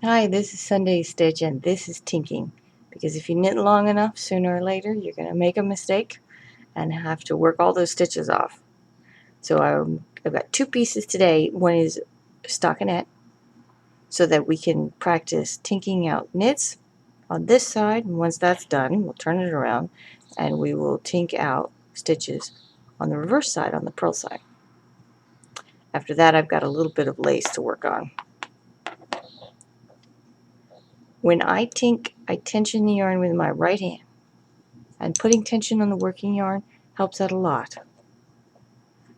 Hi, this is Sunday Stitch and this is tinking, because if you knit long enough, sooner or later you're going to make a mistake and have to work all those stitches off. So I've got two pieces today. One is stockinette so that we can practice tinking out knits on this side, and once that's done we'll turn it around and we will tink out stitches on the reverse side, on the purl side. After that I've got a little bit of lace to work on. When I tink, I tension the yarn with my right hand, and putting tension on the working yarn helps out a lot.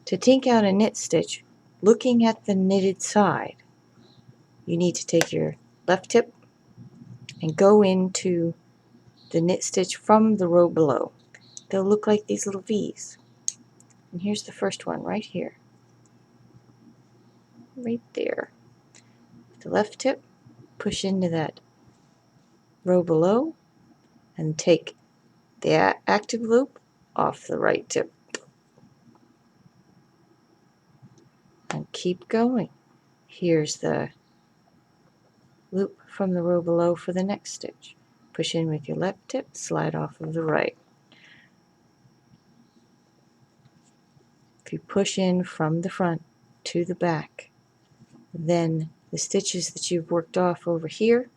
To tink out a knit stitch, looking at the knitted side, you need to take your left tip and go into the knit stitch from the row below. They'll look like these little V's. And here's the first one right here. Right there. The left tip, push into that row below and take the active loop off the right tip. And keep going. Here's the loop from the row below for the next stitch. Push in with your left tip, slide off of the right. If you push in from the front to the back, then the stitches that you've worked off over here,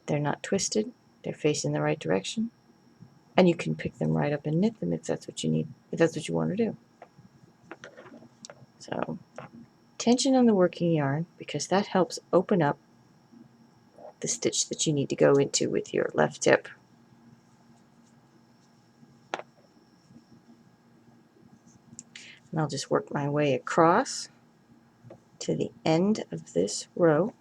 they're not twisted, they're facing the right direction, and you can pick them right up and knit them if that's what you need, if that's what you want to do. So tension on the working yarn, because that helps open up the stitch that you need to go into with your left tip. And I'll just work my way across to the end of this row.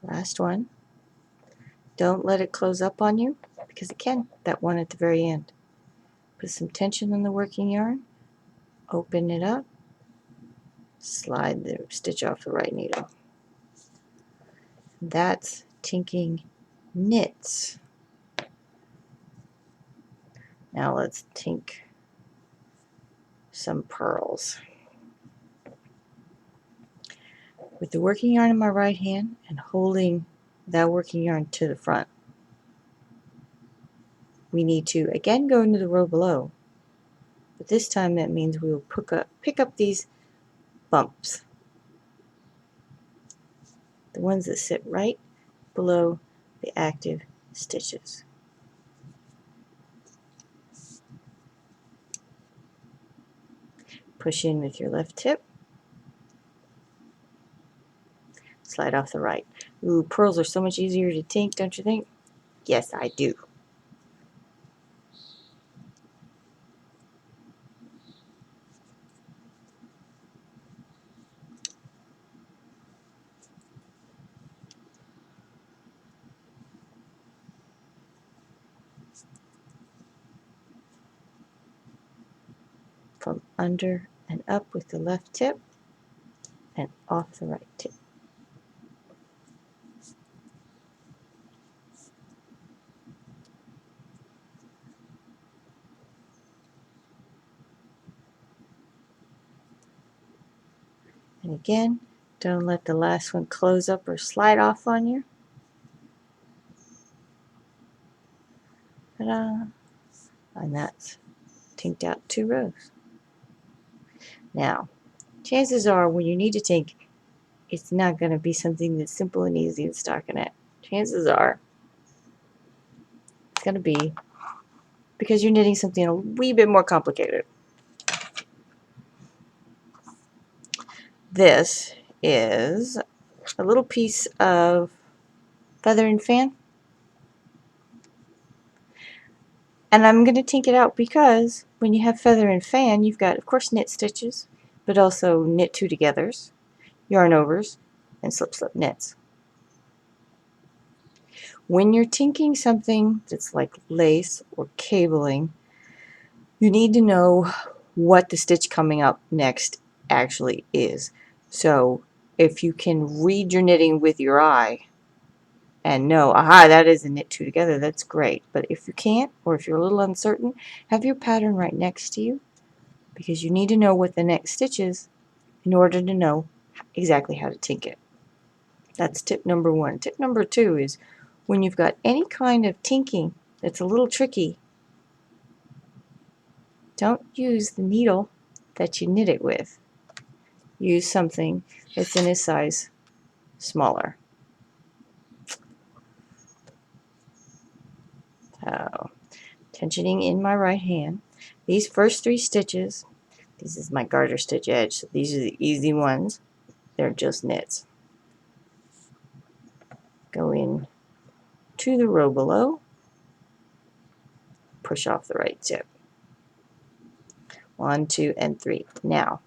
Last one. Don't let it close up on you, because it can, that one at the very end. Put some tension on the working yarn, open it up, slide the stitch off the right needle. That's tinking knits. Now let's tink some purls. With the working yarn in my right hand and holding that working yarn to the front, we need to again go into the row below, but this time that means we will pick up these bumps, the ones that sit right below the active stitches. Push in with your left tip, slide off the right. Ooh, purls are so much easier to tink, don't you think? Yes, I do. From under and up with the left tip and off the right tip. And again, don't let the last one close up or slide off on you. Ta-da! And that's tinked out 2 rows. Now, chances are when you need to tink, it's not going to be something that's simple and easy in stockinette. Chances are it's going to be because you're knitting something a wee bit more complicated. This is a little piece of feather and fan, and I'm going to tink it out because when you have feather and fan, you've got, of course, knit stitches, but also knit 2 togethers, yarn overs, and slip knits. When you're tinking something that's like lace or cabling, You need to know what the stitch coming up next actually is. So if you can read your knitting with your eye and know, aha, that is a knit two together, that's great. But if you can't, or if you're a little uncertain, have your pattern right next to you, because you need to know what the next stitch is in order to know exactly how to tink it. That's tip number one. Tip number two is when you've got any kind of tinking that's a little tricky, don't use the needle that you knit it with. Use something that's in a size smaller. So, tensioning in my right hand. These first three stitches, this is my garter stitch edge, so these are the easy ones. They're just knits. Go in to the row below, push off the right tip. 1, 2, and 3. Now,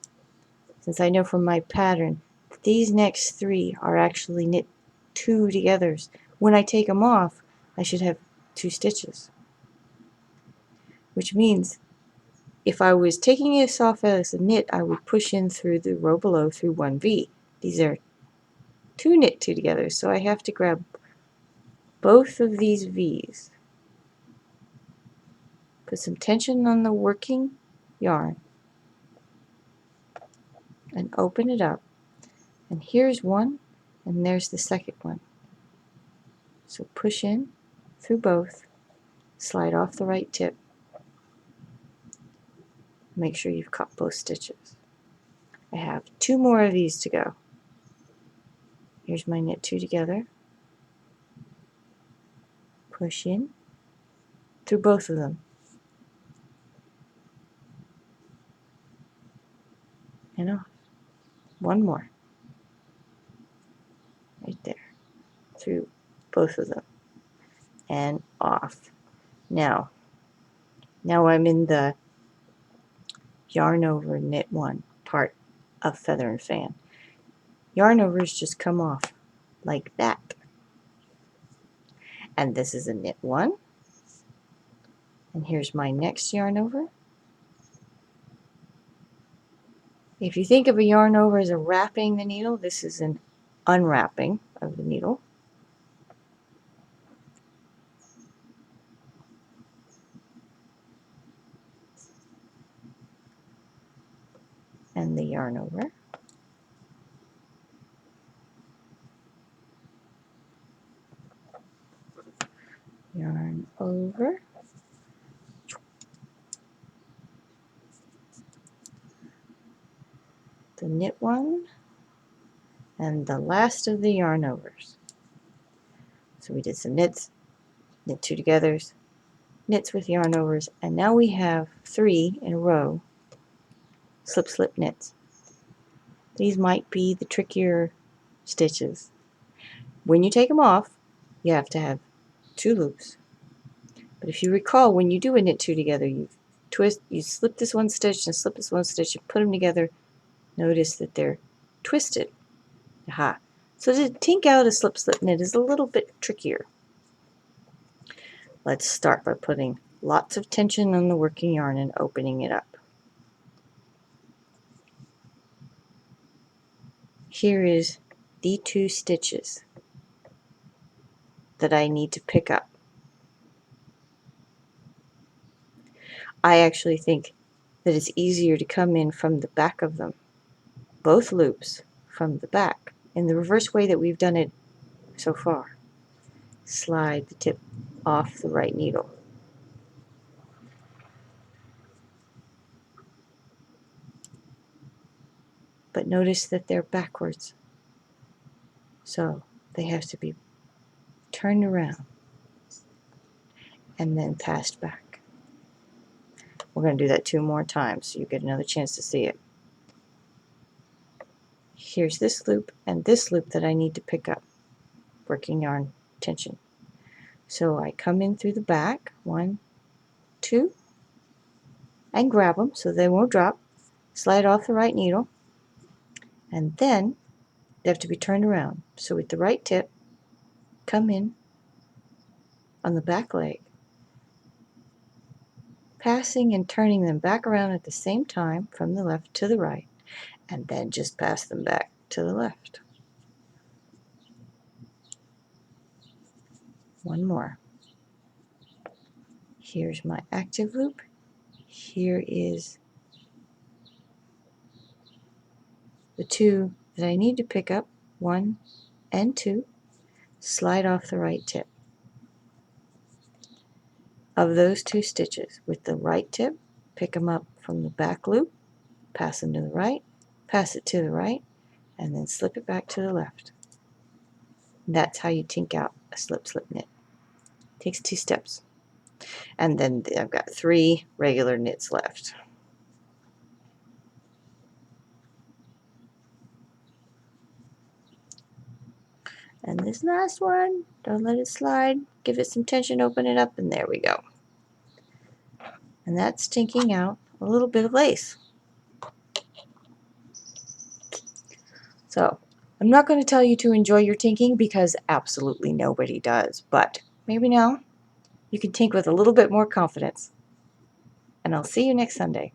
since I know from my pattern that these next three are actually knit two togethers, when I take them off, I should have 2 stitches. Which means if I was taking this off as a knit, I would push in through the row below through 1V. These are 2 knit two together, so I have to grab both of these V's. Put some tension on the working yarn and open it up. And here's one, and there's the second one. So push in through both, slide off the right tip, make sure you've caught both stitches. I have 2 more of these to go. Here's my knit two together, push in through both of them, and off. One more, right there, through both of them, and off. Now I'm in the yarn over knit one part of feather and fan. Yarn overs just come off like that. And this is a knit one. And here's my next yarn over. If you think of a yarn over as a wrapping the needle, this is an unwrapping of the needle. And the yarn over. Yarn over. The knit one. And the last of the yarn overs. So we did some knits, knit two togethers, knits with yarn overs, and now we have 3 in a row slip slip knits. These might be the trickier stitches. When you take them off, you have to have 2 loops. But if you recall, when you do a knit two together, you slip this one stitch and slip this one stitch and put them together. Notice that they're twisted. Aha. So to tink out a slip slip knit is a little bit trickier. Let's start by putting lots of tension on the working yarn and opening it up. Here is the 2 stitches that I need to pick up. I actually think that it's easier to come in from the back of them, both loops from the back, in the reverse way that we've done it so far. Slide the tip off the right needle. But notice that they're backwards, so they have to be turned around and then passed back. We're going to do that 2 more times so you get another chance to see it. Here's this loop and this loop that I need to pick up, working yarn tension. So I come in through the back, 1, 2, and grab them so they won't drop, slide off the right needle, and then they have to be turned around. So with the right tip, come in on the back leg, passing and turning them back around at the same time from the left to the right, and then just pass them back to the left. One more. Here's my active loop. Here is the two that I need to pick up, 1 and 2. Slide off the right tip. Of those 2 stitches, with the right tip, pick them up from the back loop, pass them to the right, pass it to the right, and then slip it back to the left. That's how you tink out a slip knit. Takes 2 steps. And then I've got 3 regular knits left. And this last one, don't let it slide, give it some tension, open it up, and there we go. And that's tinking out a little bit of lace. So I'm not going to tell you to enjoy your tinking because absolutely nobody does, but maybe now you can tink with a little bit more confidence. And I'll see you next Sunday.